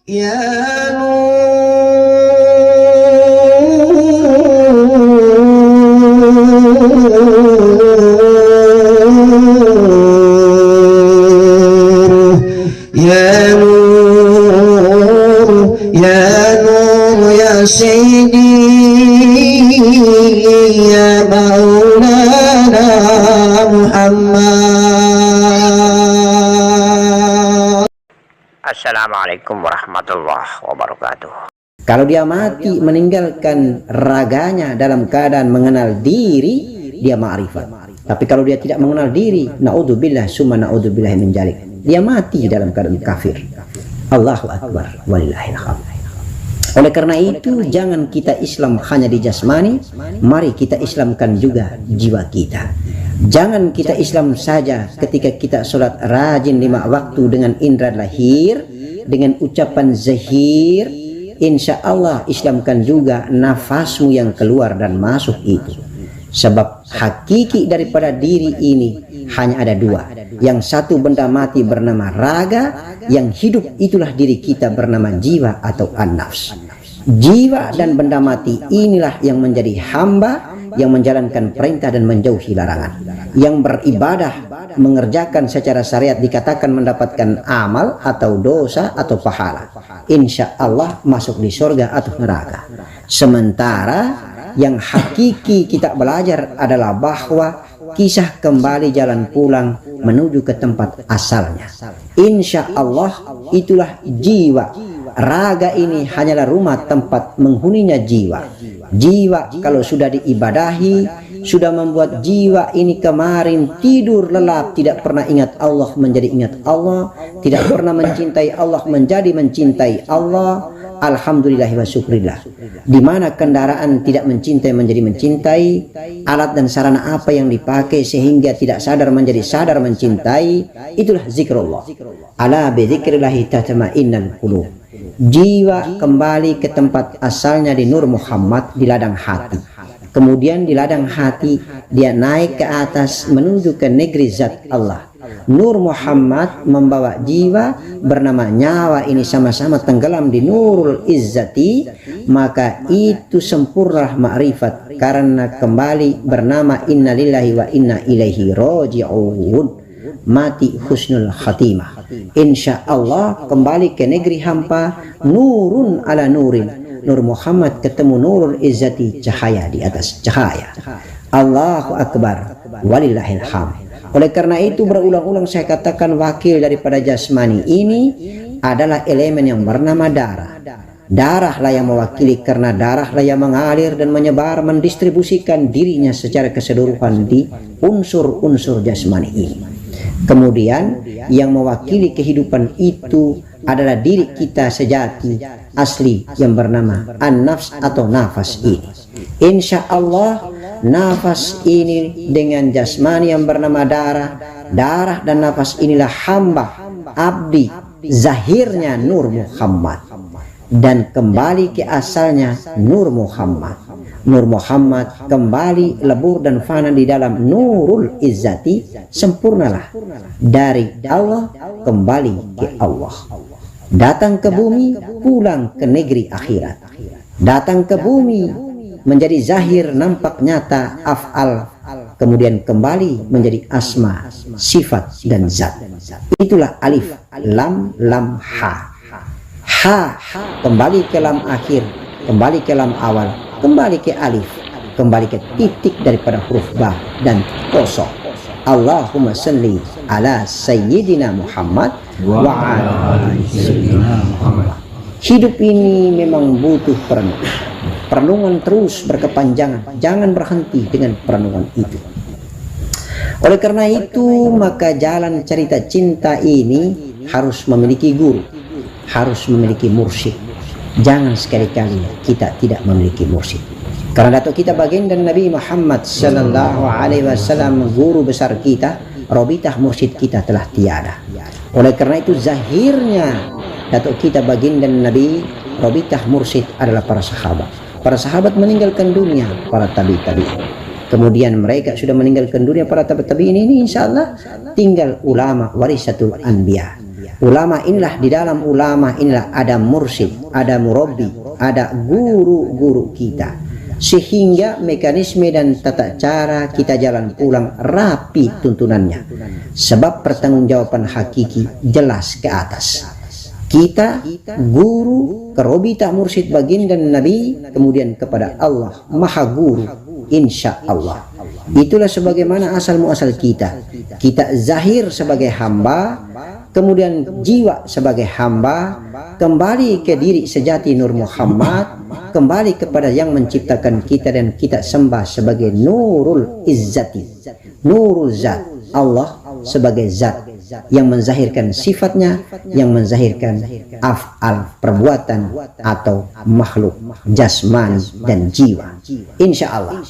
Ya Nur, ya Nur, ya Nur, ya Sayyidi, ya Maulana Muhammad. Assalamualaikum warahmatullahi wabarakatuh. Kalau dia mati meninggalkan raganya dalam keadaan mengenal diri, dia ma'rifat. Tapi kalau dia tidak mengenal diri, na'udzubillah summa na'udzubillah min dzalik, dia mati dalam keadaan kafir. Allahu akbar walillahil hamd. Oleh karena itu, jangan kita Islam hanya di jasmani, mari kita Islamkan juga jiwa kita. Jangan kita Islam saja ketika kita sholat rajin 5 waktu dengan indera lahir, dengan ucapan zahir. Insya Allah Islamkan juga nafasmu yang keluar dan masuk itu. Sebab hakiki daripada diri ini hanya ada 2. Yang satu benda mati bernama raga, yang hidup itulah diri kita bernama jiwa atau an-nafs. Jiwa dan benda mati inilah yang menjadi hamba, yang menjalankan perintah dan menjauhi larangan, yang beribadah, mengerjakan secara syariat dikatakan mendapatkan amal atau dosa atau pahala. Insya Allah masuk di surga atau neraka. Sementara yang hakiki kita belajar adalah bahwa kisah kembali jalan pulang menuju ke tempat asalnya. Insya Allah itulah jiwa. Raga ini hanyalah rumah tempat menghuninya jiwa. Jiwa kalau sudah diibadahi, sudah membuat jiwa ini kemarin tidur lelap, tidak pernah ingat Allah menjadi ingat Allah, tidak pernah mencintai Allah menjadi mencintai Allah. Alhamdulillah wa syukrillah. Di mana kendaraan tidak mencintai menjadi mencintai, alat dan sarana apa yang dipakai sehingga tidak sadar menjadi sadar mencintai, itulah zikrullah. Ala bi dzikrillahi tatma'innul qulub. Jiwa kembali ke tempat asalnya di Nur Muhammad, di ladang hati. Kemudian di ladang hati dia naik ke atas menuju ke negeri zat Allah. Nur Muhammad membawa jiwa bernama nyawa ini sama-sama tenggelam di Nurul Izzati, maka itu sempurnalah ma'rifat karena kembali bernama innalillahi wa inna ilaihi raji'un. Mati husnul khatimah. Insya Allah kembali ke negeri hampa, nurun ala nurin. Nur Muhammad ketemu Nurul Izzati, cahaya di atas cahaya. Allahu akbar walillahil hamd. Oleh karena itu berulang-ulang saya katakan wakil daripada jasmani ini adalah elemen yang bernama darah. Darahlah yang mewakili karena darahlah yang mengalir dan menyebar mendistribusikan dirinya secara keseluruhan di unsur-unsur jasmani ini. Kemudian yang mewakili kehidupan itu adalah diri kita sejati asli yang bernama an-nafs atau nafas ini. Insya Allah nafas ini dengan jasmani yang bernama darah, darah dan nafas inilah hamba, abdi, zahirnya Nur Muhammad. Dan kembali ke asalnya Nur Muhammad. Nur Muhammad kembali lebur dan fana di dalam Nurul Izzati, sempurnalah dari Allah kembali ke Allah. Datang ke bumi, pulang ke negeri akhirat. Datang ke bumi menjadi zahir, nampak nyata, af'al, kemudian kembali menjadi asma, sifat dan zat. Itulah alif, lam, lam, ha. Ha kembali ke lam akhir, kembali ke lam awal, kembali ke alif, kembali ke titik daripada huruf ba dan kosong. Allahumma salli ala sayyidina Muhammad wa ala sayyidina Muhammad. Hidup ini memang butuh perenungan. Perenungan terus berkepanjangan, jangan berhenti dengan perenungan itu. Oleh karena itu maka jalan cerita cinta ini harus memiliki guru, harus memiliki mursyid. Jangan sekali-kali kita tidak memiliki mursyid. Karena datuk kita baginda Nabi Muhammad sallallahu alaihi wasallam, guru besar kita, robitah mursyid kita telah tiada. Oleh karena itu zahirnya datuk kita baginda Nabi, robitah mursyid adalah para sahabat. Para sahabat meninggalkan dunia, para tabi-tabi. Kemudian mereka sudah meninggalkan dunia, para tabi-tabi ini insya Allah tinggal ulama warisatul anbiya. Ulama inilah, di dalam ulama inilah ada mursyid, ada murabbi, ada guru-guru kita, sehingga mekanisme dan tata cara kita jalan pulang rapi tuntunannya. Sebab pertanggungjawaban hakiki jelas ke atas. Kita guru, kerobita mursyid baginda Nabi, kemudian kepada Allah Maha Guru, insya Allah. Itulah sebagaimana asal muasal kita. Kita zahir sebagai hamba, kemudian jiwa sebagai hamba, kembali ke diri sejati Nur Muhammad, kembali kepada yang menciptakan kita dan kita sembah sebagai Nurul Izzati, Nurul Zat, Allah sebagai zat yang menzahirkan sifatnya, yang menzahirkan af'al, perbuatan atau makhluk jasmani dan jiwa. Insya Allah.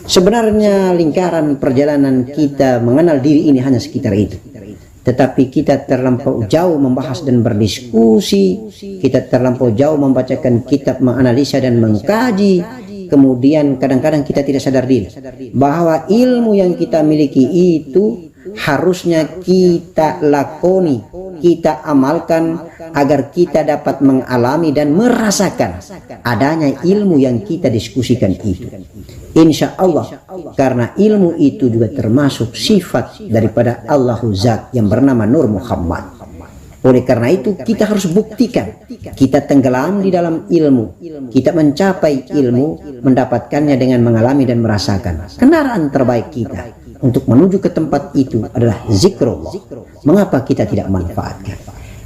Sebenarnya lingkaran perjalanan kita mengenal diri ini hanya sekitar itu. Tetapi kita terlampau jauh membahas dan berdiskusi, kita terlampau jauh membacakan kitab, menganalisa dan mengkaji. Kemudian kadang-kadang kita tidak sadar diri bahwa ilmu yang kita miliki itu harusnya kita lakoni, kita amalkan agar kita dapat mengalami dan merasakan adanya ilmu yang kita diskusikan itu. Insya Allah, karena ilmu itu juga termasuk sifat daripada Allahu Zat yang bernama Nur Muhammad. Oleh karena itu kita harus buktikan kita tenggelam di dalam ilmu, kita mencapai ilmu, mendapatkannya dengan mengalami dan merasakan. Kendaraan terbaik kita untuk menuju ke tempat itu adalah zikrullah. Mengapa kita tidak manfaatkan?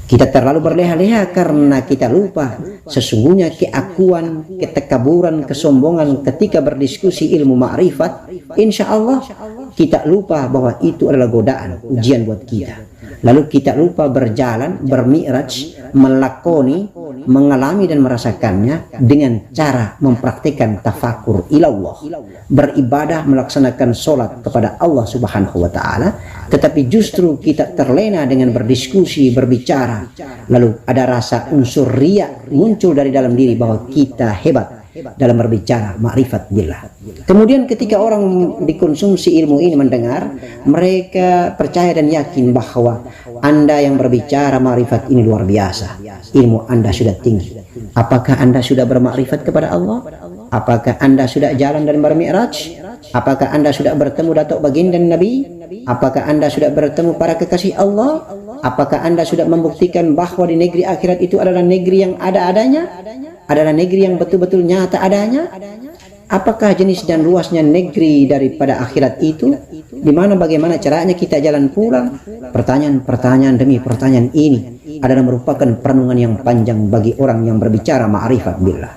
Kita terlalu berleha-leha karena kita lupa sesungguhnya keakuan, ketekaburan, kesombongan ketika berdiskusi ilmu ma'rifat. Insya Allah kita lupa bahwa itu adalah godaan, ujian buat kita. Lalu kita lupa berjalan, bermi'raj, melakoni, mengalami dan merasakannya dengan cara mempraktikkan tafakur ilallah, beribadah, melaksanakan sholat kepada Allah Subhanahu wa Ta'ala. Tetapi justru kita terlena dengan berdiskusi, berbicara, lalu ada rasa unsur riya muncul dari dalam diri bahwa kita hebat dalam berbicara ma'rifat billah. Kemudian ketika orang dikonsumsi ilmu ini mendengar, mereka percaya dan yakin bahwa Anda yang berbicara ma'rifat ini luar biasa, ilmu Anda sudah tinggi. Apakah Anda sudah bermakrifat kepada Allah? Apakah Anda sudah jalan dan bermi'raj? Apakah Anda sudah bertemu datuk baginda Nabi? Apakah Anda sudah bertemu para kekasih Allah? Apakah Anda sudah membuktikan bahwa di negeri akhirat itu adalah negeri yang ada-adanya? Adalah negeri yang betul-betul nyata adanya? Apakah jenis dan luasnya negeri daripada akhirat itu? Di mana bagaimana caranya kita jalan pulang? Pertanyaan-pertanyaan demi pertanyaan ini adalah merupakan perenungan yang panjang bagi orang yang berbicara ma'rifat billah.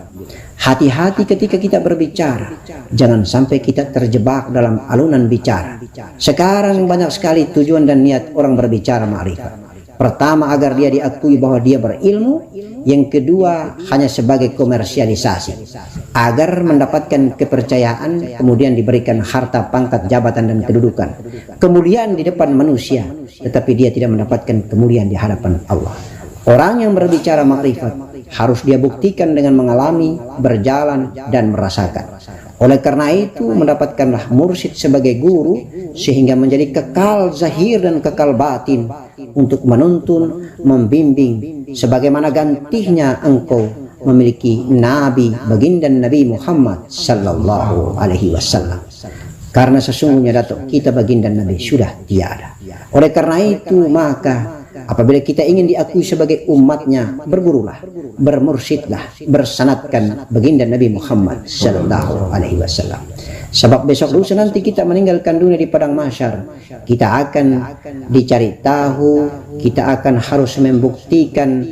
Hati-hati ketika kita berbicara, jangan sampai kita terjebak dalam alunan bicara. Sekarang banyak sekali tujuan dan niat orang berbicara ma'rifat. Pertama, agar dia diakui bahwa dia berilmu. Yang kedua, hanya sebagai komersialisasi, agar mendapatkan kepercayaan, kemudian diberikan harta, pangkat, jabatan, dan kedudukan. Kemuliaan di depan manusia, tetapi dia tidak mendapatkan kemuliaan di hadapan Allah. Orang yang berbicara makrifat harus dia buktikan dengan mengalami, berjalan, dan merasakan. Oleh karena itu, mendapatkanlah mursyid sebagai guru, sehingga menjadi kekal zahir dan kekal batin untuk menuntun, membimbing, sebagaimana gantinya engkau memiliki Nabi, baginda Nabi Muhammad sallallahu alaihi wasallam. Karena sesungguhnya datuk kita baginda Nabi sudah tiada. Oleh karena itu, maka apabila kita ingin diakui sebagai umatnya, bergurulah, bermursyidlah, bersanadkan baginda Nabi Muhammad sallallahu alaihi wasallam. Sebab besok lusa nanti kita meninggalkan dunia di padang mahsyar, kita akan dicari tahu, kita akan harus membuktikan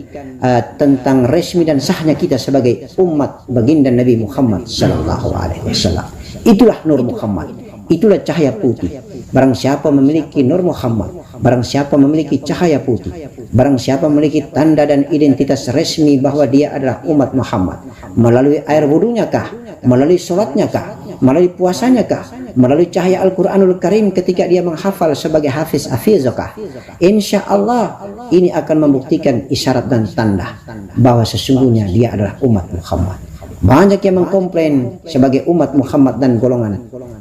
tentang resmi dan sahnya kita sebagai umat baginda Nabi Muhammad sallallahu alaihi wasallam. Itulah Nur Muhammad, itulah cahaya putih. Barang siapa memiliki Nur Muhammad, barang siapa memiliki cahaya putih, barang siapa memiliki tanda dan identitas resmi bahwa dia adalah umat Muhammad, melalui air wudunya kah, melalui sholatnya kah, melalui puasanya kah, melalui cahaya Al-Quranul Karim ketika dia menghafal sebagai hafiz hafizokah, insya Allah ini akan membuktikan isyarat dan tanda bahwa sesungguhnya dia adalah umat Muhammad. Banyak yang mengkomplain sebagai umat Muhammad dan golongan,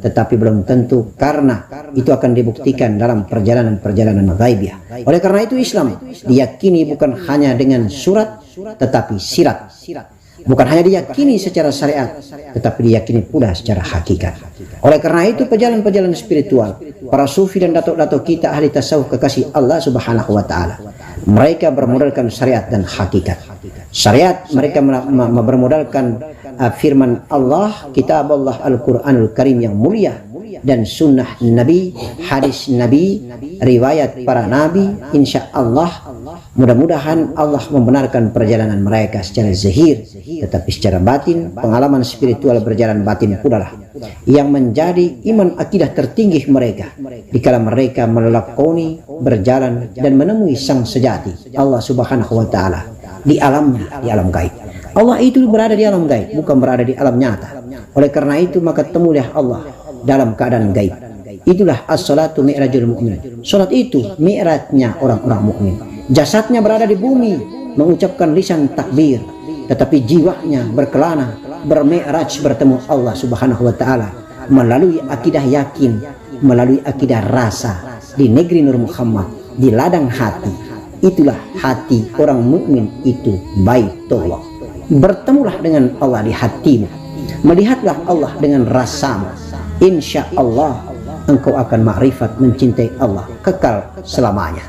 tetapi belum tentu, karena itu akan dibuktikan dalam perjalanan-perjalanan ghaibiyah. Oleh karena itu Islam diyakini bukan hanya dengan surat, tetapi sirat. Bukan hanya diyakini secara syariat, tetapi diyakini pula secara hakikat. Oleh karena itu perjalanan-perjalanan spiritual, para sufi dan datuk-datuk kita ahli tasawuf kekasih Allah Subhanahu wa taala, mereka bermodalkan syariat dan hakikat. Syariat mereka bermodalkan firman Allah, kitab Allah Al-Quranul Karim yang mulia, dan sunnah Nabi, hadis Nabi, riwayat para Nabi. Insya Allah mudah-mudahan Allah membenarkan perjalanan mereka secara zahir, tetapi secara batin pengalaman spiritual berjalan batin pula lah yang menjadi iman akidah tertinggi mereka dikala mereka melakoni, berjalan dan menemui sang sejati Allah Subhanahu wa taala di alam gaib. Allah itu berada di alam gaib, bukan berada di alam nyata. Oleh karena itu maka temulah Allah dalam keadaan gaib. Itulah as-salatu mi'rajul mu'min. Salat itu mi'rajnya orang-orang mukmin. Jasadnya berada di bumi mengucapkan lisan takbir, tetapi jiwanya berkelana bermi'raj bertemu Allah Subhanahu wa taala melalui akidah yakin, melalui akidah rasa di negeri Nur Muhammad, di ladang hati. Itulah hati orang mukmin itu, Baitullah. Bertemulah dengan Allah di hatimu, melihatlah Allah dengan rasamu. Insya Allah engkau akan makrifat mencintai Allah kekal selamanya.